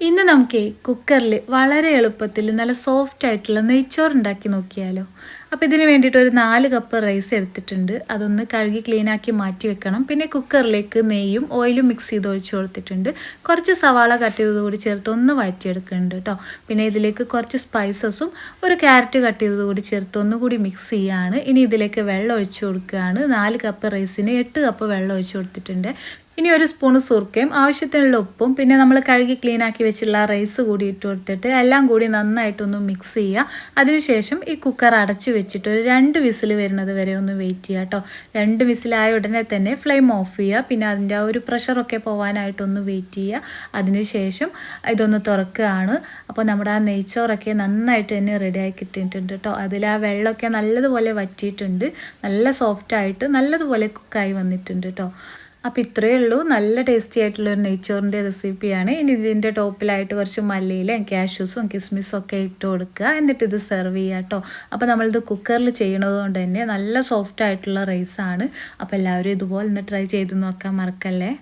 ഇന്ന് നമുക്ക് കുക്കറിൽ വളരെ എളുപ്പത്തിൽ നല്ല സോഫ്റ്റ് ആയിട്ടുള്ള നെയ്ച്ചോറ് ഉണ്ടാക്കി നോക്കിയാലോ. അപ്പോൾ ഇതിന് വേണ്ടിയിട്ട് ഒരു 4 കപ്പ് റൈസ് എടുത്തിട്ടുണ്ട്. അതൊന്ന് കഴുകി ക്ലീനാക്കി മാറ്റി വെക്കണം. പിന്നെ കുക്കറിലേക്ക് നെയ്യും ഓയിലും മിക്സ് ചെയ്ത് ഒഴിച്ച് കൊടുത്തിട്ടുണ്ട്. കുറച്ച് സവാള കട്ട് ചെയ്തത് കൂടി ചേർത്ത് ഒന്ന് വഴറ്റിയെടുക്കുന്നുണ്ട് കേട്ടോ. പിന്നെ ഇതിലേക്ക് കുറച്ച് സ്പൈസസും ഒരു ക്യാരറ്റ് കട്ട് ചെയ്തത് കൂടി ചേർത്ത് ഒന്നുകൂടി മിക്സ് ചെയ്യുകയാണ്. ഇനി ഇതിലേക്ക് വെള്ളം ഒഴിച്ച് കൊടുക്കുകയാണ്. 4 കപ്പ് റൈസിന് 8 കപ്പ് വെള്ളം ഒഴിച്ച് കൊടുത്തിട്ടുണ്ട്. ഇനി ഒരു സ്പൂൺ സുർക്കയും ആവശ്യത്തിനുള്ള ഉപ്പും പിന്നെ നമ്മൾ കഴുകി ക്ലീനാക്കി വെച്ചിട്ടുള്ള റൈസ് കൂടി ഇട്ട് കൊടുത്തിട്ട് എല്ലാം കൂടി നന്നായിട്ടൊന്ന് മിക്സ് ചെയ്യുക. അതിനുശേഷം ഈ കുക്കർ അടച്ചു വെച്ചിട്ട് ഒരു 2 വിസിൽ വരുന്നത് വരെ ഒന്ന് വെയിറ്റ് ചെയ്യുക കേട്ടോ. 2 വിസിലായ ഉടനെ തന്നെ ഫ്ലെയിം ഓഫ് ചെയ്യുക. പിന്നെ അതിൻ്റെ ആ ഒരു പ്രഷറൊക്കെ പോകാനായിട്ടൊന്ന് വെയിറ്റ് ചെയ്യുക. അതിനുശേഷം ഇതൊന്ന് തുറക്കുകയാണ്. അപ്പോൾ നമ്മുടെ ആ നെയ്ച്ചോറൊക്കെ നന്നായിട്ട് തന്നെ റെഡിയാക്കി കിട്ടിയിട്ടുണ്ട് കേട്ടോ. അതിൽ ആ വെള്ളമൊക്കെ നല്ലതുപോലെ വറ്റിയിട്ടുണ്ട്. നല്ല സോഫ്റ്റായിട്ട് നല്ലതുപോലെ കുക്കായി വന്നിട്ടുണ്ട് കേട്ടോ. അപ്പോൾ ഇത്രയേ ഉള്ളൂ. നല്ല ടേസ്റ്റി ആയിട്ടുള്ളൊരു നെയ്ച്ചോറിൻ്റെ റെസിപ്പിയാണ്. ഇനി ഇതിൻ്റെ ടോപ്പിലായിട്ട് കുറച്ച് മല്ലിയിലയും കാഷ്യൂസും കിസ്മിസും ഒക്കെ ഇട്ട് കൊടുക്കുക. എന്നിട്ട് ഇത് സെർവ് ചെയ്യുക കേട്ടോ. അപ്പോൾ നമ്മളിത് കുക്കറിൽ ചെയ്യണത് കൊണ്ട് തന്നെ നല്ല സോഫ്റ്റ് ആയിട്ടുള്ള റൈസാണ്. അപ്പോൾ എല്ലാവരും ഇതുപോലെ ഒന്ന് ട്രൈ ചെയ്ത് നോക്കാൻ മറക്കല്ലേ.